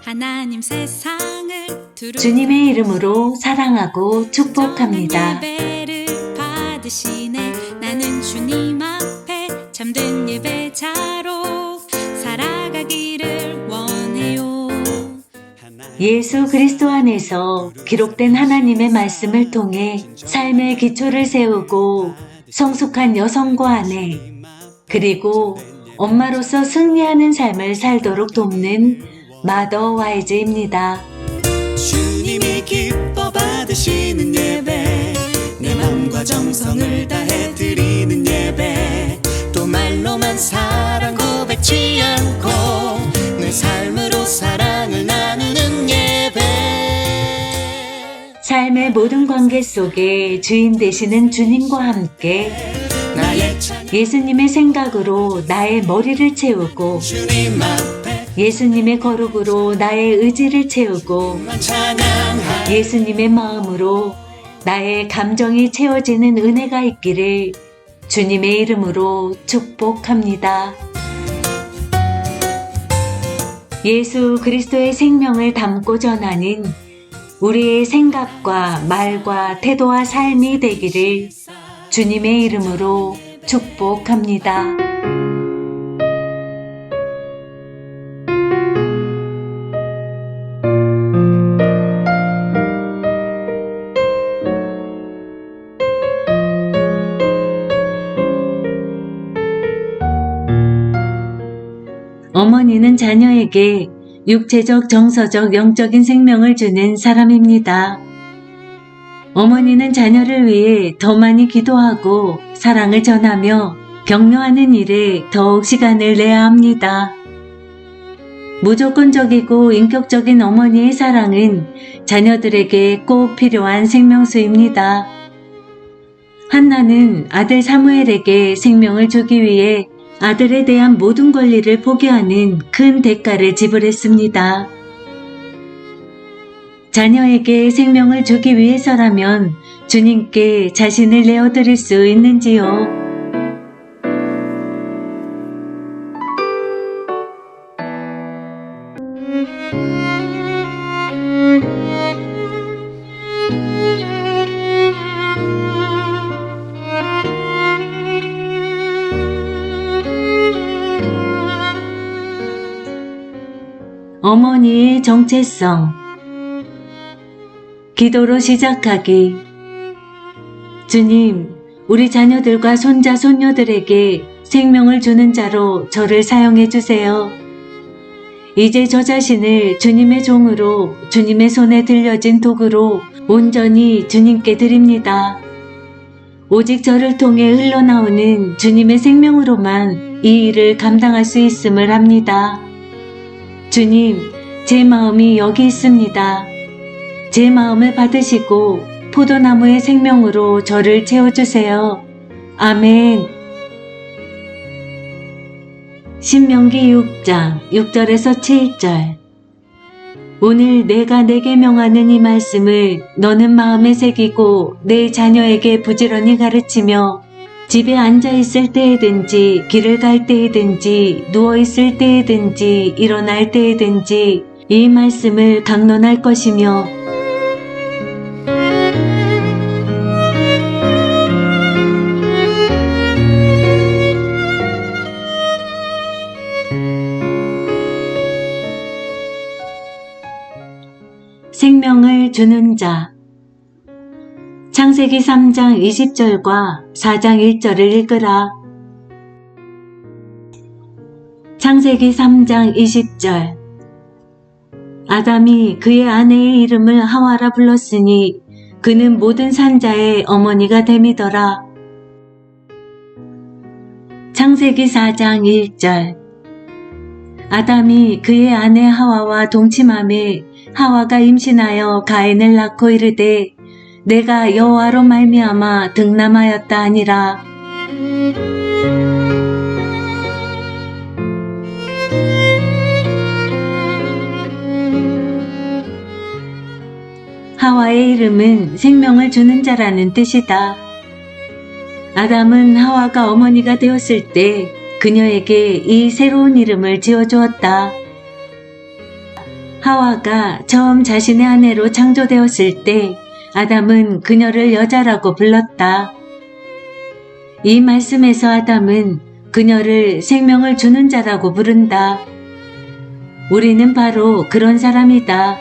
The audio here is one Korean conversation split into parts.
하나님 세상을 주님의 이름으로 사랑하고 축복합니다. 예배를 받으시네. 나는 주님 앞에 참된 예배자로 살아가기를 원해요. 예수 그리스도 안에서 기록된 하나님의 말씀을 통해 삶의 기초를 세우고 성숙한 여성과 아내, 그리고 엄마로서 승리하는 삶을 살도록 돕는 마더 와이즈입니다. 주님이 기뻐 받으시는 예배, 내 맘과 정성을 다해 드리는 예배, 또 말로만 사랑 고백지 않고 내 삶으로 사랑을 나누는 예배. 삶의 모든 관계 속에 주인 되시는 주님과 함께 나의 찬양 예수님의 생각으로 나의 머리를 채우고 주님 앞에 예수님의 거룩으로 나의 의지를 채우고 찬양하. 예수님의 마음으로 나의 감정이 채워지는 은혜가 있기를 주님의 이름으로 축복합니다. 예수 그리스도의 생명을 담고 전하는 우리의 생각과 말과 태도와 삶이 되기를 주님의 이름으로 축복합니다. 어머니는 자녀에게 육체적, 정서적, 영적인 생명을 주는 사람입니다. 어머니는 자녀를 위해 더 많이 기도하고 사랑을 전하며 격려하는 일에 더욱 시간을 내야 합니다. 무조건적이고 인격적인 어머니의 사랑은 자녀들에게 꼭 필요한 생명수입니다. 한나는 아들 사무엘에게 생명을 주기 위해 아들에 대한 모든 권리를 포기하는 큰 대가를 지불했습니다. 자녀에게 생명을 주기 위해서라면 주님께 자신을 내어드릴 수 있는지요? 어머니의 정체성. 기도로 시작하기. 주님, 우리 자녀들과 손자, 손녀들에게 생명을 주는 자로 저를 사용해 주세요. 이제 저 자신을 주님의 종으로, 주님의 손에 들려진 도구로 온전히 주님께 드립니다. 오직 저를 통해 흘러나오는 주님의 생명으로만 이 일을 감당할 수 있음을 합니다. 주님, 제 마음이 여기 있습니다. 제 마음을 받으시고 포도나무의 생명으로 저를 채워주세요. 아멘. 신명기 6장 6절에서 7절. 오늘 내가 내게 명하는 이 말씀을 너는 마음에 새기고 내 자녀에게 부지런히 가르치며 집에 앉아있을 때에든지 길을 갈 때에든지 누워있을 때에든지 일어날 때에든지 이 말씀을 강론할 것이며 생명을 주는 자. 창세기 3장 20절과 4장 1절을 읽으라. 창세기 3장 20절. 아담이 그의 아내의 이름을 하와라 불렀으니 그는 모든 산자의 어머니가 됨이더라. 창세기 4장 1절. 아담이 그의 아내 하와와 동침함에 하와가 임신하여 가인을 낳고 이르되 내가 여호와로 말미암아 득남하였다 하니라. 하와의 이름은 생명을 주는 자라는 뜻이다. 아담은 하와가 어머니가 되었을 때 그녀에게 이 새로운 이름을 지어주었다. 하와가 처음 자신의 아내로 창조되었을 때 아담은 그녀를 여자라고 불렀다. 이 말씀에서 아담은 그녀를 생명을 주는 자라고 부른다. 우리는 바로 그런 사람이다.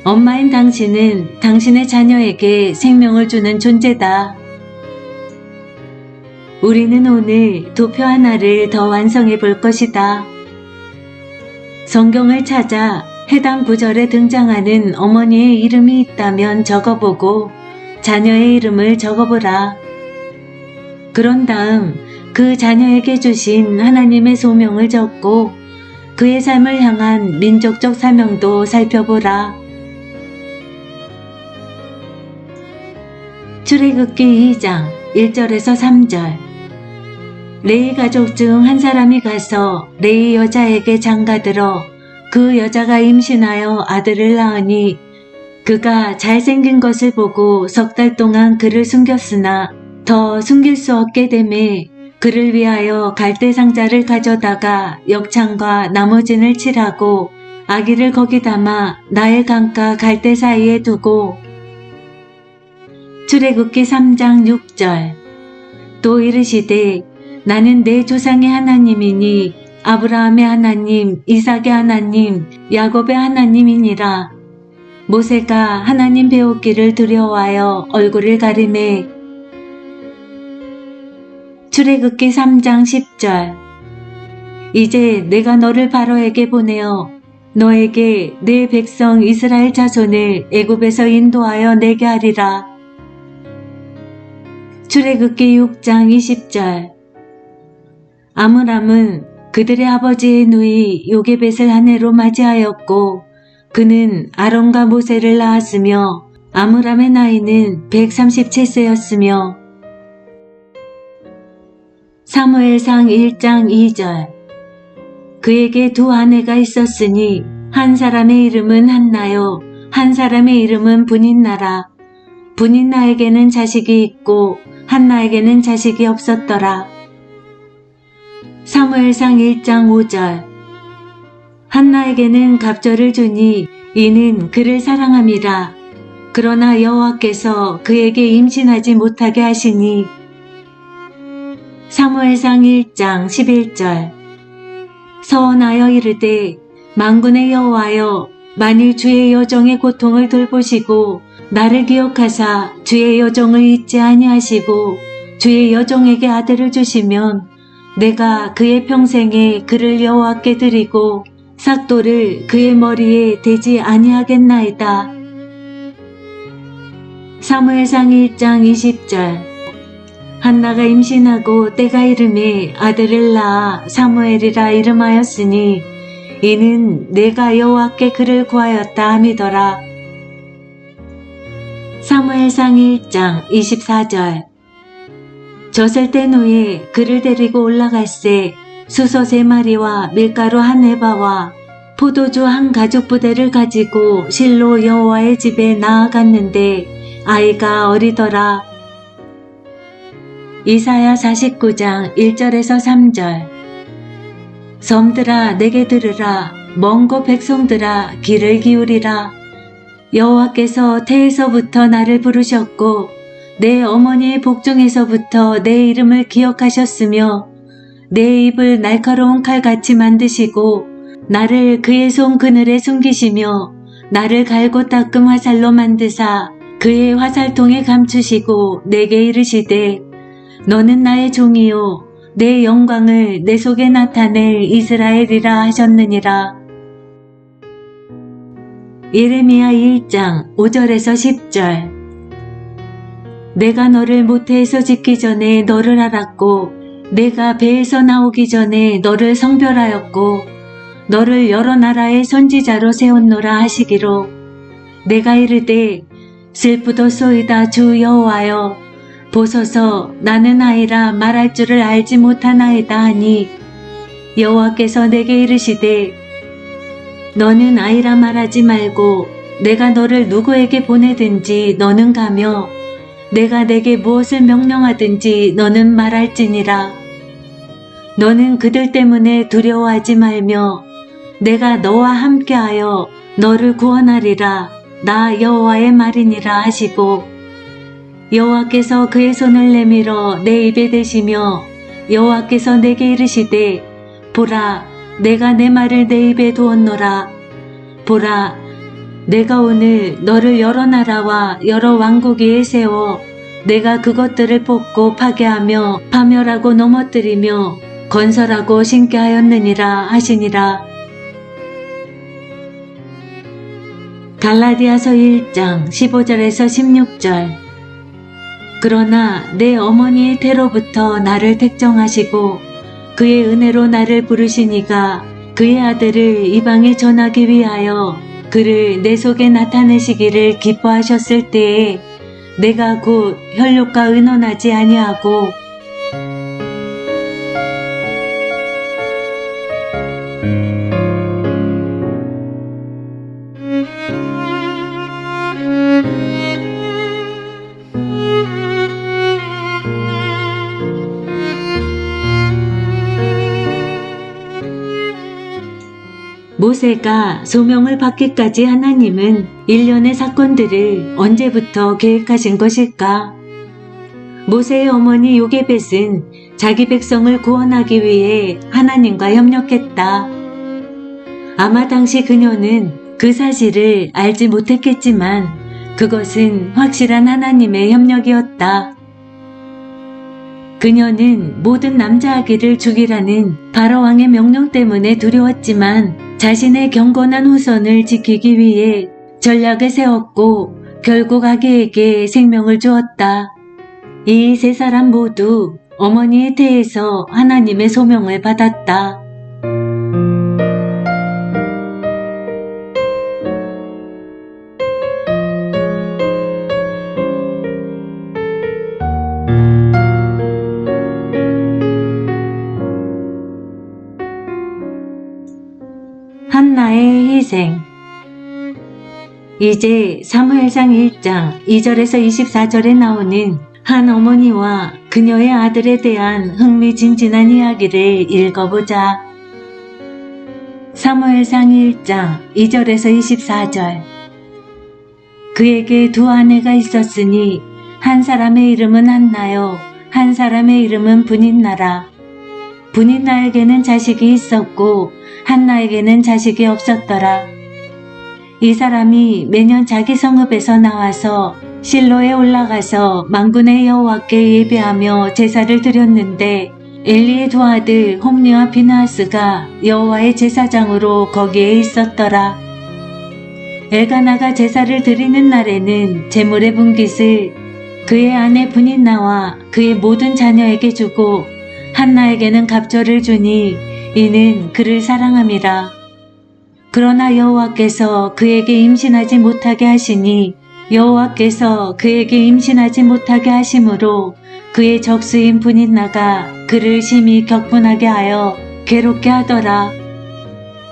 엄마인 당신은 당신의 자녀에게 생명을 주는 존재다. 우리는 오늘 도표 하나를 더 완성해 볼 것이다. 성경을 찾아 해당 구절에 등장하는 어머니의 이름이 있다면 적어보고 자녀의 이름을 적어보라. 그런 다음 그 자녀에게 주신 하나님의 소명을 적고 그의 삶을 향한 민족적 사명도 살펴보라. 출애굽기 2장 1절에서 3절. 레위 가족 중 한 사람이 가서 레위 여자에게 장가들어 그 여자가 임신하여 아들을 낳으니 그가 잘생긴 것을 보고 석 달 동안 그를 숨겼으나 더 숨길 수 없게 되매 그를 위하여 갈대 상자를 가져다가 역창과 나무진을 칠하고 아기를 거기 담아 나일 강가 갈대 사이에 두고. 출애굽기 3장 6절. 또 이르시되 나는 내 조상의 하나님이니 아브라함의 하나님, 이삭의 하나님, 야곱의 하나님이니라. 모세가 하나님 배우기를 두려워하여 얼굴을 가리매. 출애굽기 3장 10절. 이제 내가 너를 바로에게 보내어 너에게 내 백성 이스라엘 자손을 애굽에서 인도하여 내게 하리라. 출애굽기 6장 20절. 아므람은 그들의 아버지의 누이 요게벳을 아내로 맞이하였고 그는 아론과 모세를 낳았으며 아므람의 나이는 137세였으며. 사무엘상 1장 2절. 그에게 두 아내가 있었으니 한 사람의 이름은 한나요 한 사람의 이름은 분인나라. 분인나에게는 자식이 있고 한나에게는 자식이 없었더라. 사무엘상 1장 5절. 한나에게는 갑절을 주니 이는 그를 사랑함이라. 그러나 여호와께서 그에게 임신하지 못하게 하시니. 사무엘상 1장 11절. 서원하여 이르되 만군의 여호와여 만일 주의 여종의 고통을 돌보시고 나를 기억하사 주의 여종을 잊지 아니하시고 주의 여종에게 아들을 주시면 내가 그의 평생에 그를 여호와께 드리고 삭도를 그의 머리에 대지 아니하겠나이다. 사무엘상 1장 20절. 한나가 임신하고 때가 이름에 아들을 낳아 사무엘이라 이름하였으니 이는 내가 여호와께 그를 구하였다 함이더라. 사무엘상 1장 24절. 젖을 땐 후에 그를 데리고 올라갈새 수소 3마리와 밀가루 1에바와 포도주 1가죽부대를 가지고 실로 여호와의 집에 나아갔는데 아이가 어리더라. 이사야 49장 1절에서 3절. 섬들아 내게 들으라. 먼 곳 백성들아 귀를 기울이라. 여호와께서 태에서부터 나를 부르셨고 내 어머니의 복중에서부터 내 이름을 기억하셨으며 내 입을 날카로운 칼같이 만드시고 나를 그의 손 그늘에 숨기시며 나를 갈고 닦음 화살로 만드사 그의 화살통에 감추시고 내게 이르시되 너는 나의 종이요 내 영광을 내 속에 나타낼 이스라엘이라 하셨느니라. 예레미야 1장 5절에서 10절. 내가 너를 모태에서 짓기 전에 너를 알았고 내가 배에서 나오기 전에 너를 성별하였고 너를 여러 나라의 선지자로 세웠노라 하시기로 내가 이르되 슬프도소이다 주 여호와여 보소서 나는 아이라 말할 줄을 알지 못하나이다 하니 여호와께서 내게 이르시되 너는 아이라 말하지 말고 내가 너를 누구에게 보내든지 너는 가며 내가 내게 무엇을 명령하든지 너는 말할지니라. 너는 그들 때문에 두려워하지 말며 내가 너와 함께하여 너를 구원하리라. 나 여호와의 말이니라 하시고 여호와께서 그의 손을 내밀어 내 입에 대시며 여호와께서 내게 이르시되 보라 내가 내 말을 내 입에 두었노라. 보라 내가 오늘 너를 여러 나라와 여러 왕국 위에 세워 내가 그것들을 뽑고 파괴하며 파멸하고 넘어뜨리며 건설하고 신게 하였느니라 하시니라. 갈라디아서 1장 15절에서 16절. 그러나 내 어머니의 태로부터 나를 택정하시고 그의 은혜로 나를 부르시니가 그의 아들을 이방에 전하기 위하여 그를 내 속에 나타내시기를 기뻐하셨을 때에 내가 곧 혈육과 의논하지 아니하고 모세가 소명을 받기까지 하나님은 일련의 사건들을 언제부터 계획하신 것일까? 모세의 어머니 요게벳은 자기 백성을 구원하기 위해 하나님과 협력했다. 아마 당시 그녀는 그 사실을 알지 못했겠지만 그것은 확실한 하나님의 협력이었다. 그녀는 모든 남자 아기를 죽이라는 바로왕의 명령 때문에 두려웠지만 자신의 경건한 후손을 지키기 위해 전략을 세웠고 결국 아기에게 생명을 주었다. 이 세 사람 모두 어머니의 태에서 하나님의 소명을 받았다. 한나의 희생. 이제 사무엘상 1장 2절에서 24절에 나오는 한 어머니와 그녀의 아들에 대한 흥미진진한 이야기를 읽어보자. 사무엘상 1장 2절에서 24절. 그에게 두 아내가 있었으니 한 사람의 이름은 한나요 한 사람의 이름은 분인나라. 분인나에게는 자식이 있었고 한나에게는 자식이 없었더라. 이 사람이 매년 자기 성읍에서 나와서 실로에 올라가서 만군의 여호와께 예배하며 제사를 드렸는데 엘리의 두 아들 홈리와 비나하스가 여호와의 제사장으로 거기에 있었더라. 엘가나가 제사를 드리는 날에는 제물의 분깃을 그의 아내 분인나와 그의 모든 자녀에게 주고 한나에게는 갑절을 주니 이는 그를 사랑함이라. 그러나 여호와께서 그에게 임신하지 못하게 하시니 여호와께서 그에게 임신하지 못하게 하심으로 그의 적수인 분인나가 그를 심히 격분하게 하여 괴롭게 하더라.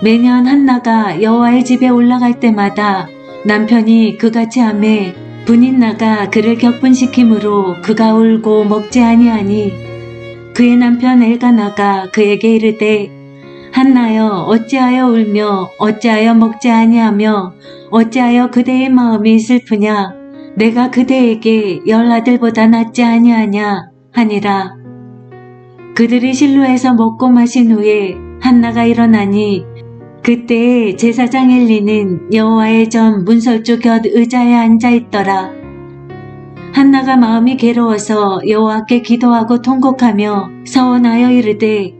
매년 한나가 여호와의 집에 올라갈 때마다 남편이 그같이 하매 분인나가 그를 격분시키므로 그가 울고 먹지 아니하니 그의 남편 엘가나가 그에게 이르되 한나여 어찌하여 울며 어찌하여 먹지 아니하며 어찌하여 그대의 마음이 슬프냐 내가 그대에게 10아들보다 낫지 아니하냐 하니라. 그들이 실로에서 먹고 마신 후에 한나가 일어나니 그때에 제사장 엘리는 여호와의 전 문설주 곁 의자에 앉아있더라. 한나가 마음이 괴로워서 여호와께 기도하고 통곡하며 서원하여 이르되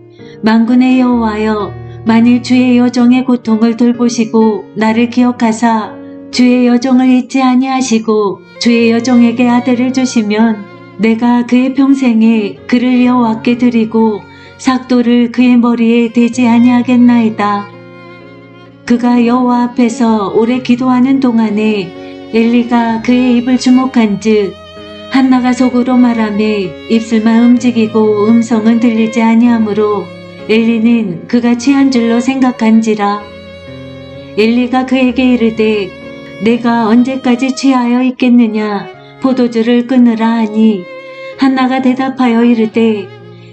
만군의 여호와여 만일 주의 여종의 고통을 돌보시고 나를 기억하사 주의 여종을 잊지 아니하시고 주의 여종에게 아들을 주시면 내가 그의 평생에 그를 여호와께 드리고 삭도를 그의 머리에 대지 아니하겠나이다. 그가 여호와 앞에서 오래 기도하는 동안에 엘리가 그의 입을 주목한즉 한나가 속으로 말하매 입술만 움직이고 음성은 들리지 아니하므로 엘리는 그가 취한 줄로 생각한지라. 엘리가 그에게 이르되 내가 언제까지 취하여 있겠느냐 포도주를 끊으라 하니 한나가 대답하여 이르되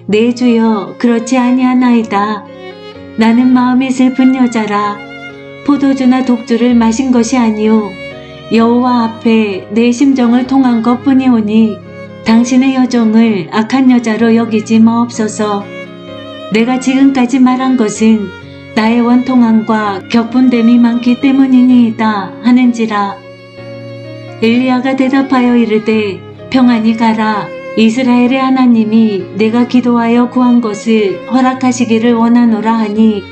내 주여 그렇지 아니하나이다. 나는 마음이 슬픈 여자라. 포도주나 독주를 마신 것이 아니오. 여호와 앞에 내 심정을 통한 것뿐이오니 당신의 여종을 악한 여자로 여기지 마옵소서. 내가 지금까지 말한 것은 나의 원통함과 격분됨이 많기 때문이니이다 하는지라. 엘리야가 대답하여 이르되 평안히 가라. 이스라엘의 하나님이 내가 기도하여 구한 것을 허락하시기를 원하노라 하니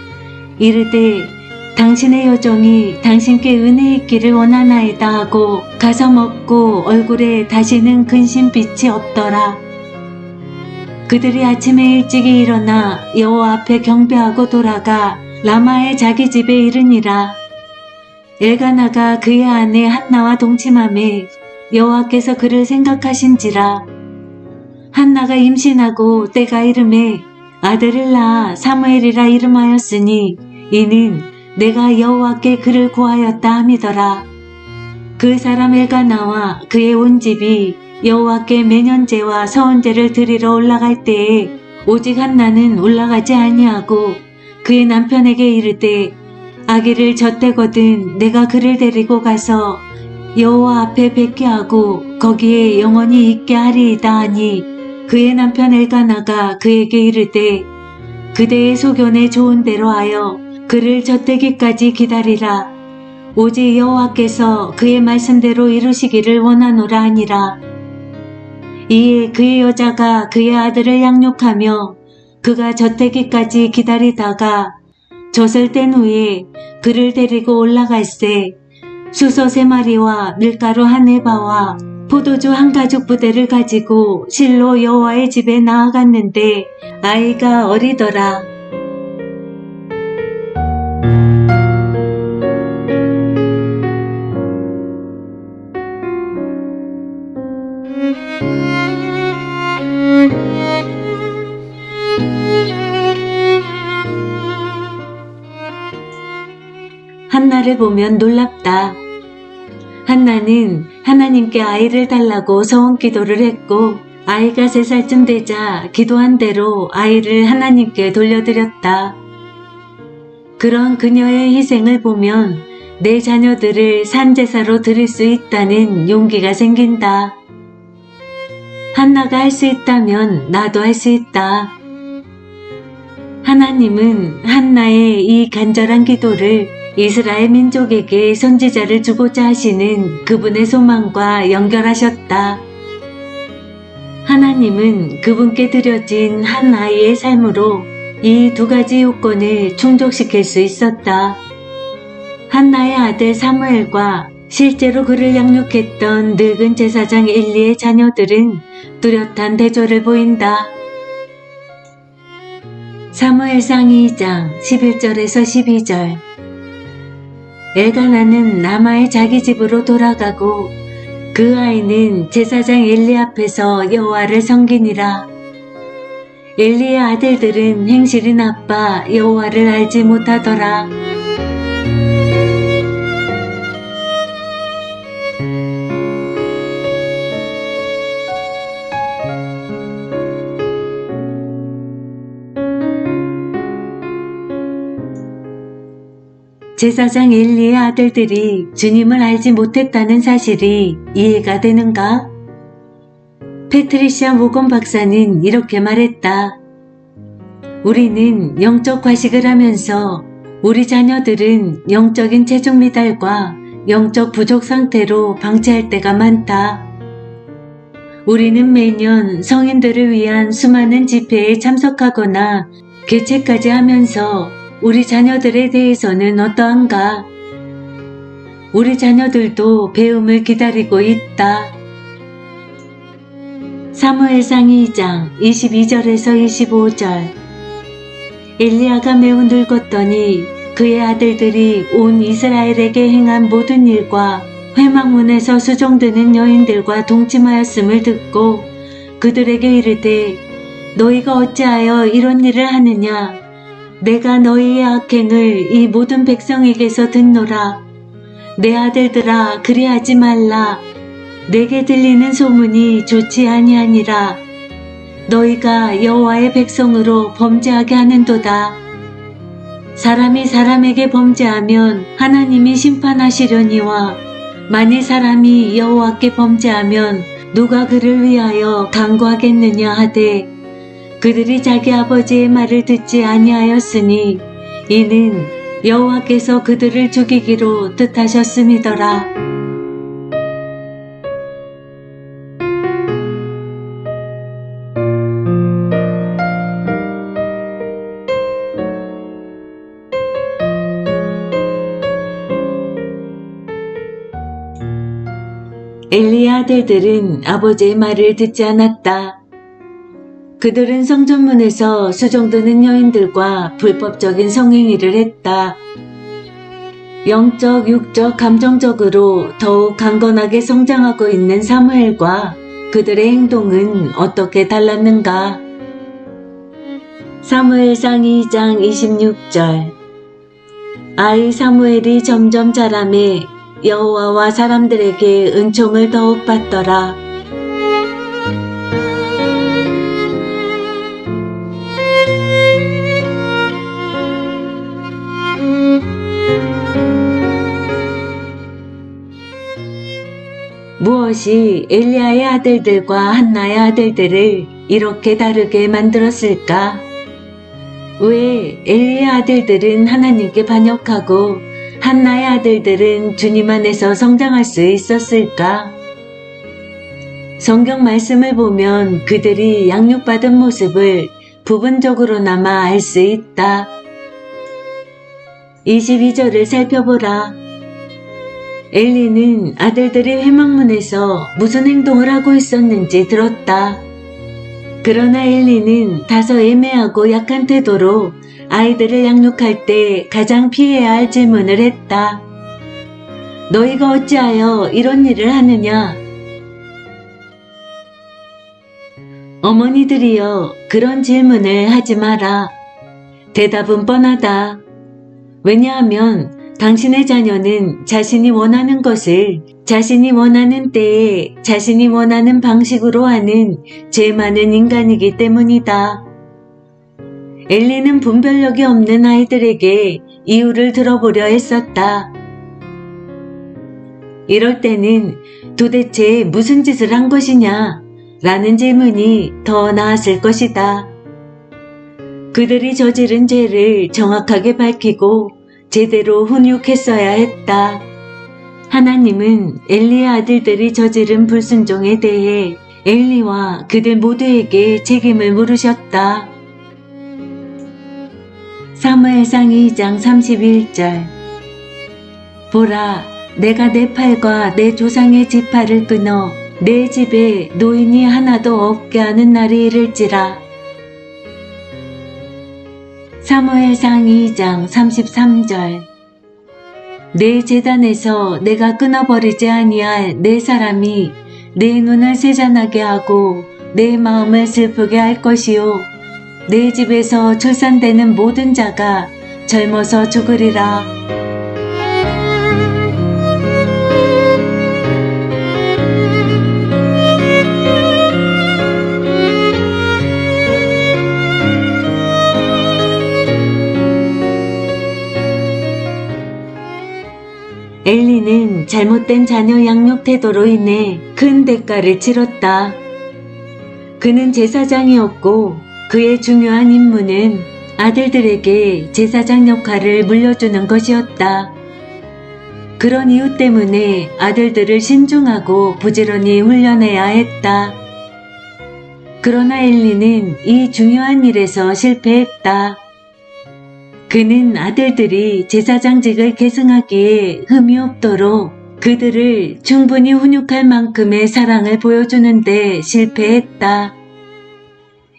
이르되 당신의 여종이 당신께 은혜 있기를 원하나이다 하고 가서 먹고 얼굴에 다시는 근심빛이 없더라. 그들이 아침에 일찍이 일어나 여호와 앞에 경배하고 돌아가 라마의 자기 집에 이르니라. 엘가나가 그의 아내 한나와 동침하매 여호와께서 그를 생각하신지라. 한나가 임신하고 때가 이름에 아들을 낳아 사무엘이라 이름하였으니 이는 내가 여호와께 그를 구하였다 함이더라. 그 사람 엘가나와 그의 온 집이 여호와께 매년제와 서원제를 드리러 올라갈 때에 오직 한나는 올라가지 아니하고 그의 남편에게 이르되 아기를 젖대거든 내가 그를 데리고 가서 여호와 앞에 뵙게 하고 거기에 영원히 있게 하리이다 하니 그의 남편 엘가나가 그에게 이르되 그대의 소견에 좋은 대로 하여 그를 젖대기까지 기다리라. 오직 여호와께서 그의 말씀대로 이루시기를 원하노라 하니라. 이에 그의 여자가 그의 아들을 양육하며 그가 젖대기까지 기다리다가 젖을 뗀 후에 그를 데리고 올라갈새 수소 3마리와 밀가루 1에바와 포도주 1가죽 부대를 가지고 실로 여호와의 집에 나아갔는데 아이가 어리더라. 한나를 보면 놀랍다. 한나는 하나님께 아이를 달라고 서원 기도를 했고 아이가 3살쯤 되자 기도한 대로 아이를 하나님께 돌려드렸다. 그런 그녀의 희생을 보면 내 자녀들을 산제사로 드릴 수 있다는 용기가 생긴다. 한나가 할 수 있다면 나도 할 수 있다. 하나님은 한나의 이 간절한 기도를 이스라엘 민족에게 선지자를 주고자 하시는 그분의 소망과 연결하셨다. 하나님은 그분께 드려진 한 아이의 삶으로 이 2가지 요건을 충족시킬 수 있었다. 한나의 아들 사무엘과 실제로 그를 양육했던 늙은 제사장 엘리의 자녀들은 뚜렷한 대조를 보인다. 사무엘상 2장 11절에서 12절. 엘가나는 라마의 자기 집으로 돌아가고 그 아이는 제사장 엘리 앞에서 여호와를 섬기니라. 엘리의 아들들은 행실이 나빠 여호와를 알지 못하더라. 제사장 엘리의 아들들이 주님을 알지 못했다는 사실이 이해가 되는가? 패트리시아 모건 박사는 이렇게 말했다. 우리는 영적 과식을 하면서 우리 자녀들은 영적인 체중 미달과 영적 부족 상태로 방치할 때가 많다. 우리는 매년 성인들을 위한 수많은 집회에 참석하거나 개최까지 하면서 우리 자녀들에 대해서는 어떠한가? 우리 자녀들도 배움을 기다리고 있다. 사무엘상 2장 22절에서 25절. 엘리야가 매우 늙었더니 그의 아들들이 온 이스라엘에게 행한 모든 일과 회막문에서 수종드는 여인들과 동침하였음을 듣고 그들에게 이르되 너희가 어찌하여 이런 일을 하느냐? 내가 너희의 악행을 이 모든 백성에게서 듣노라. 내 아들들아 그리하지 말라. 내게 들리는 소문이 좋지 아니하니라. 너희가 여호와의 백성으로 범죄하게 하는도다. 사람이 사람에게 범죄하면 하나님이 심판하시려니와 만일 사람이 여호와께 범죄하면 누가 그를 위하여 간구하겠느냐 하되 그들이 자기 아버지의 말을 듣지 아니하였으니 이는 여호와께서 그들을 죽이기로 뜻하셨음이더라. 엘리의 아들들은 아버지의 말을 듣지 않았다. 그들은 성전문에서 수종드는 여인들과 불법적인 성행위를 했다. 영적, 육적, 감정적으로 더욱 강건하게 성장하고 있는 사무엘과 그들의 행동은 어떻게 달랐는가? 사무엘상 2장 26절 아이 사무엘이 점점 자라매 여호와와 사람들에게 은총을 더욱 받더라. 무엇이 엘리야의 아들들과 한나의 아들들을 이렇게 다르게 만들었을까? 왜 엘리의 아들들은 하나님께 반역하고 한나의 아들들은 주님 안에서 성장할 수 있었을까? 성경 말씀을 보면 그들이 양육받은 모습을 부분적으로나마 알 수 있다. 22절을 살펴보라. 엘리는 아들들이 회막문에서 무슨 행동을 하고 있었는지 들었다. 그러나 엘리는 다소 애매하고 약한 태도로 아이들을 양육할 때 가장 피해야 할 질문을 했다. 너희가 어찌하여 이런 일을 하느냐? 어머니들이여, 그런 질문을 하지 마라. 대답은 뻔하다. 왜냐하면 당신의 자녀는 자신이 원하는 것을 자신이 원하는 때에 자신이 원하는 방식으로 하는 죄 많은 인간이기 때문이다. 엘리는 분별력이 없는 아이들에게 이유를 들어보려 했었다. 이럴 때는 도대체 무슨 짓을 한 것이냐? 라는 질문이 더 나았을 것이다. 그들이 저지른 죄를 정확하게 밝히고 제대로 훈육했어야 했다. 하나님은 엘리의 아들들이 저지른 불순종에 대해 엘리와 그들 모두에게 책임을 물으셨다. 사무엘상 2장 31절 보라, 내가 내 팔과 내 조상의 지팔을 끊어 내 집에 노인이 하나도 없게 하는 날이 이를지라. 사무엘상 2장 33절 내 제단에서 내가 끊어버리지 아니할 내 사람이 내 눈을 세잔하게 하고 내 마음을 슬프게 할 것이요 내 집에서 출산되는 모든 자가 젊어서 죽으리라. 엘리는 잘못된 자녀 양육 태도로 인해 큰 대가를 치렀다. 그는 제사장이었고 그의 중요한 임무는 아들들에게 제사장 역할을 물려주는 것이었다. 그런 이유 때문에 아들들을 신중하고 부지런히 훈련해야 했다. 그러나 엘리는 이 중요한 일에서 실패했다. 그는 아들들이 제사장직을 계승하기에 흠이 없도록 그들을 충분히 훈육할 만큼의 사랑을 보여주는데 실패했다.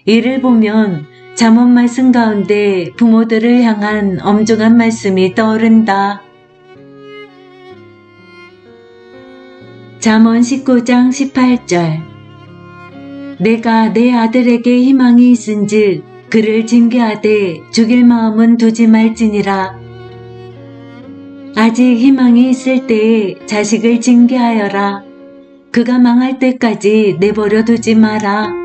이를 보면 잠언 말씀 가운데 부모들을 향한 엄중한 말씀이 떠오른다. 잠언 19장 18절 내가 내 아들에게 희망이 있은즉 그를 징계하되 죽일 마음은 두지 말지니라. 아직 희망이 있을 때에 자식을 징계하여라. 그가 망할 때까지 내버려 두지 마라.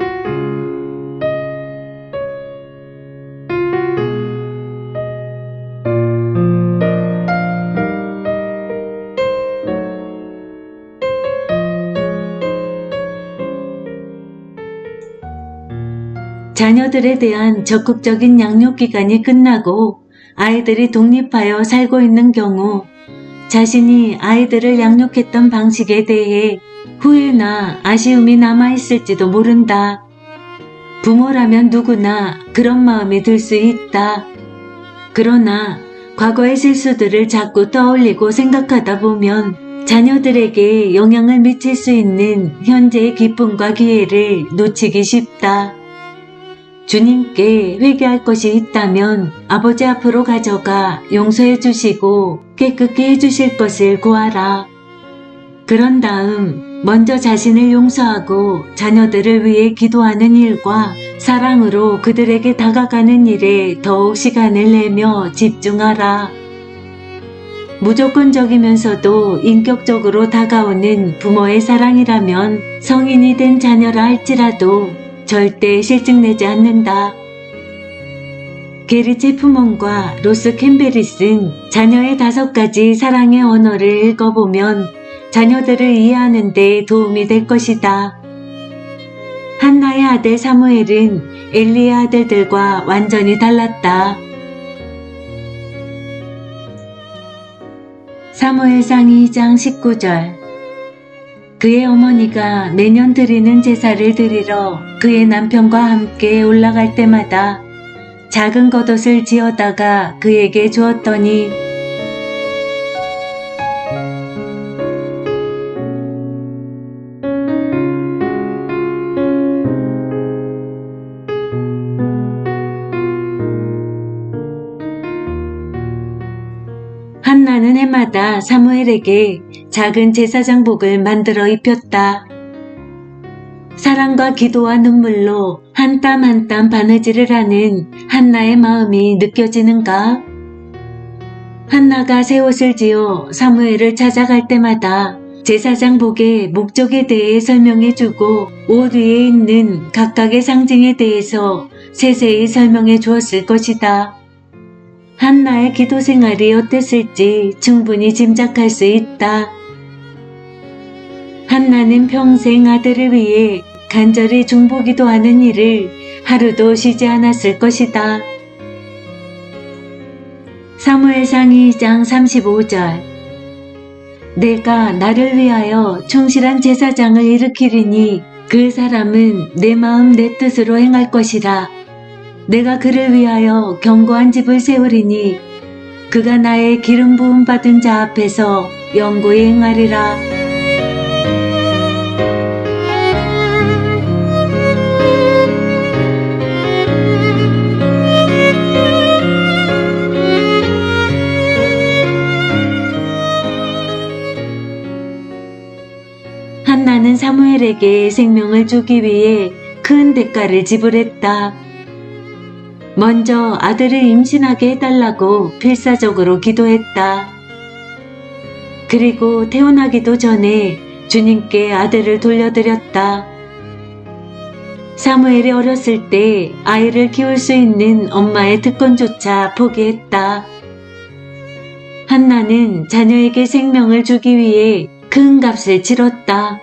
자녀들에 대한 적극적인 양육 기간이 끝나고 아이들이 독립하여 살고 있는 경우 자신이 아이들을 양육했던 방식에 대해 후회나 아쉬움이 남아있을지도 모른다. 부모라면 누구나 그런 마음이 들 수 있다. 그러나 과거의 실수들을 자꾸 떠올리고 생각하다 보면 자녀들에게 영향을 미칠 수 있는 현재의 기쁨과 기회를 놓치기 쉽다. 주님께 회개할 것이 있다면 아버지 앞으로 가져가 용서해 주시고 깨끗게 해주실 것을 구하라. 그런 다음 먼저 자신을 용서하고 자녀들을 위해 기도하는 일과 사랑으로 그들에게 다가가는 일에 더욱 시간을 내며 집중하라. 무조건적이면서도 인격적으로 다가오는 부모의 사랑이라면 성인이 된 자녀라 할지라도 절대 실증내지 않는다. 게리 체프먼과 로스 캠벨이 쓴 자녀의 5가지 사랑의 언어를 읽어보면 자녀들을 이해하는 데 도움이 될 것이다. 한나의 아들 사무엘은 엘리의 아들들과 완전히 달랐다. 사무엘상 2장 19절. 그의 어머니가 매년 드리는 제사를 드리러 그의 남편과 함께 올라갈 때마다 작은 겉옷을 지어다가 그에게 주었더니 한나는 해마다 사무엘에게 작은 제사장복을 만들어 입혔다. 사랑과 기도와 눈물로 한 땀 한 땀 바느질을 하는 한나의 마음이 느껴지는가? 한나가 새 옷을 지어 사무엘을 찾아갈 때마다 제사장복의 목적에 대해 설명해주고 옷 위에 있는 각각의 상징에 대해서 세세히 설명해 주었을 것이다. 한나의 기도 생활이 어땠을지 충분히 짐작할 수 있다. 한나는 평생 아들을 위해 간절히 중보기도하는 일을 하루도 쉬지 않았을 것이다. 사무엘상 2장 35절. 내가 나를 위하여 충실한 제사장을 일으키리니 그 사람은 내 마음 내 뜻으로 행할 것이라. 내가 그를 위하여 견고한 집을 세우리니 그가 나의 기름 부음 받은 자 앞에서 영구히 행하리라. 한나는 사무엘에게 생명을 주기 위해 큰 대가를 지불했다. 먼저 아들을 임신하게 해달라고 필사적으로 기도했다. 그리고 태어나기도 전에 주님께 아들을 돌려드렸다. 사무엘이 어렸을 때 아이를 키울 수 있는 엄마의 특권조차 포기했다. 한나는 자녀에게 생명을 주기 위해 큰 값을 치렀다.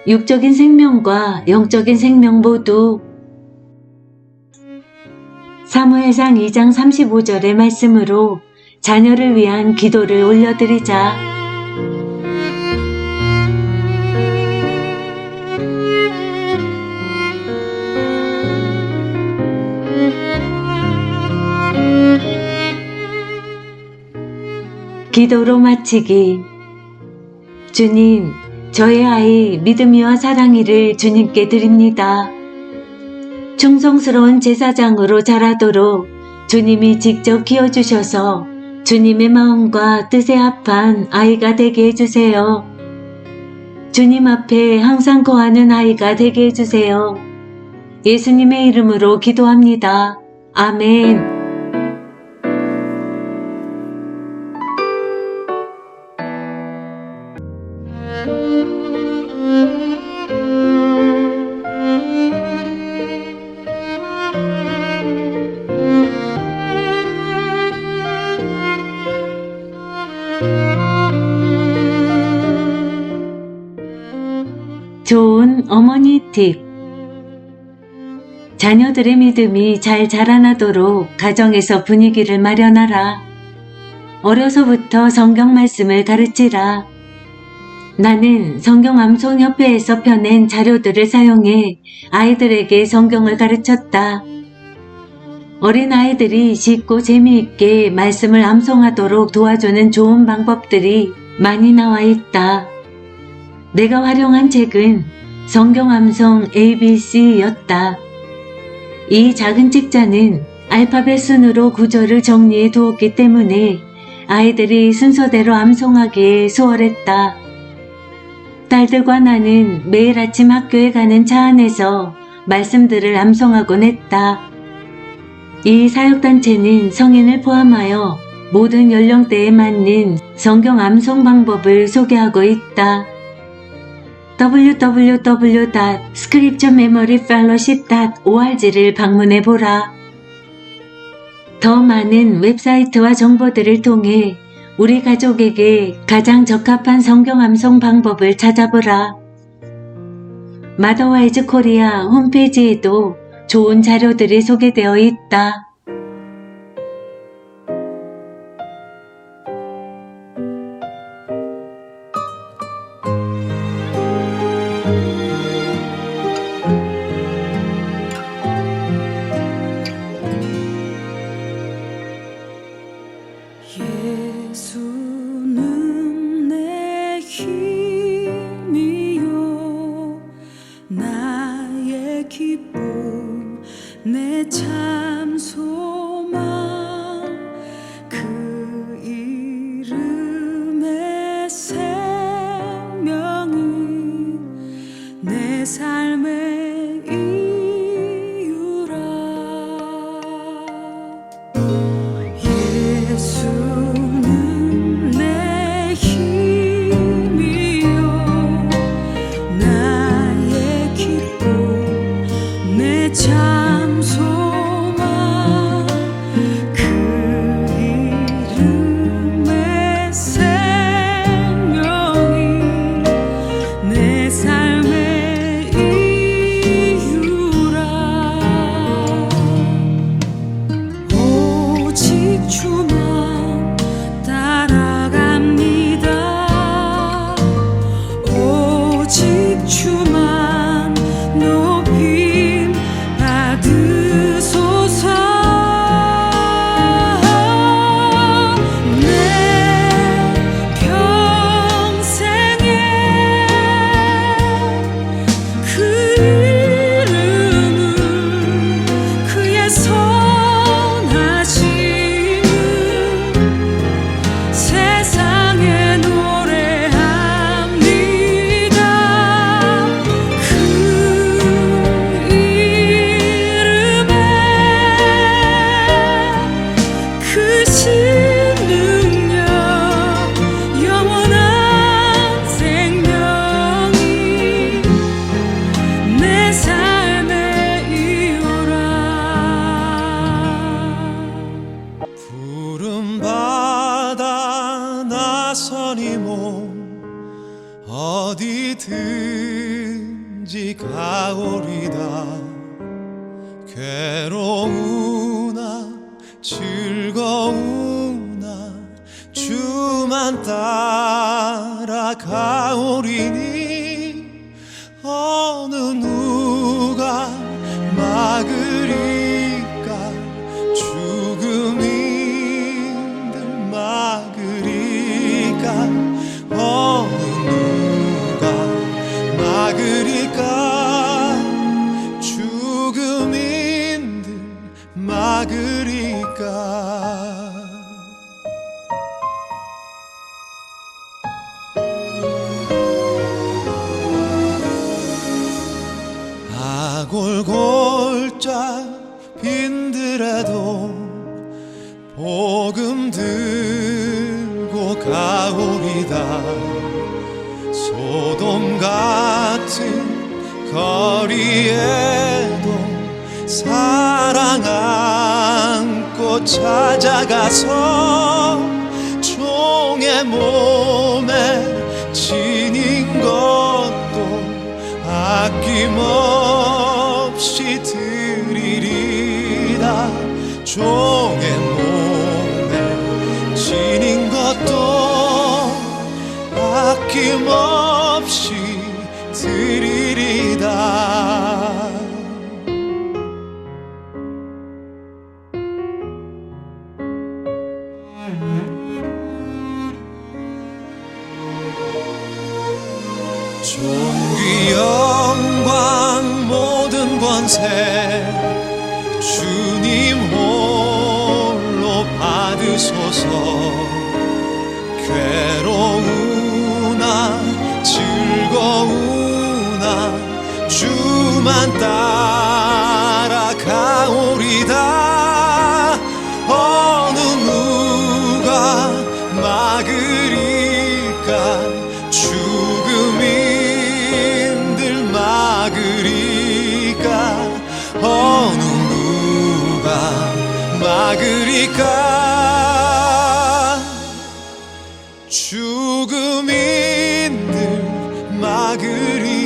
육적인 생명과 영적인 생명 모두. 사무엘상 2장 35절의 말씀으로 자녀를 위한 기도를 올려드리자. 기도로 마치기. 주님, 저의 아이 믿음이와 사랑이를 주님께 드립니다. 충성스러운 제사장으로 자라도록 주님이 직접 키워주셔서 주님의 마음과 뜻에 합한 아이가 되게 해주세요. 주님 앞에 항상 거하는 아이가 되게 해주세요. 예수님의 이름으로 기도합니다. 아멘. 좋은 어머니 팁. 자녀들의 믿음이 잘 자라나도록 가정에서 분위기를 마련하라. 어려서부터 성경 말씀을 가르치라. 나는 성경 암송협회에서 펴낸 자료들을 사용해 아이들에게 성경을 가르쳤다. 어린 아이들이 쉽고 재미있게 말씀을 암송하도록 도와주는 좋은 방법들이 많이 나와 있다. 내가 활용한 책은 성경 암송 ABC였다. 이 작은 책자는 알파벳 순으로 구절을 정리해 두었기 때문에 아이들이 순서대로 암송하기에 수월했다. 딸들과 나는 매일 아침 학교에 가는 차 안에서 말씀들을 암송하곤 했다. 이 사역단체는 성인을 포함하여 모든 연령대에 맞는 성경 암송 방법을 소개하고 있다. www.scripturememoryfellowship.org를 방문해보라. 더 많은 웹사이트와 정보들을 통해 우리 가족에게 가장 적합한 성경 암송 방법을 찾아보라. 마더와이즈 코리아 홈페이지에도 좋은 자료들이 소개되어 있다. 예수는 내 힘이요 나의 기쁨 내 참 소망 그 이름의 생명이 내 삶의 이유라. 예수는 내 힘이요 나의 기쁨 내 참 소망 그 이름의 생명이 내 삶의 이유라. 오직 주만 따라갑니다. 오직 주만 높임 받으소서. 내 평생에 그 이름을 그의 선하심을 세상에 노래합니다. 그 이름에 크신 능력 영원한 생명이 내 삶의 이유라. 푸른 바다 나서니 몸 어디든지 가오리다. 괴로우나 즐거우나 주만 따라가오리니 어느 누가 막으리까. 죽음인들 막으리까. 어느 누가 막으리까. 죽음인들 막으리까. 아골골짝 빈들에도 복음 들고 가오리다. 소돔 같은 거리에도 사랑 안고 찾아가서 종의 몸에 지닌 것도 아낌없이 드리 종의 몸에 지닌 것도 아낌없이 드리리다. 존귀 영광 모든 권세 주님 홀로 받으소서. 괴로우나 즐거우나 주만 따라가오리다. 어느 누가 막으리까. 죽음인들 막으리까. 어느 누가 막으리까. 죽음인들 막으리까.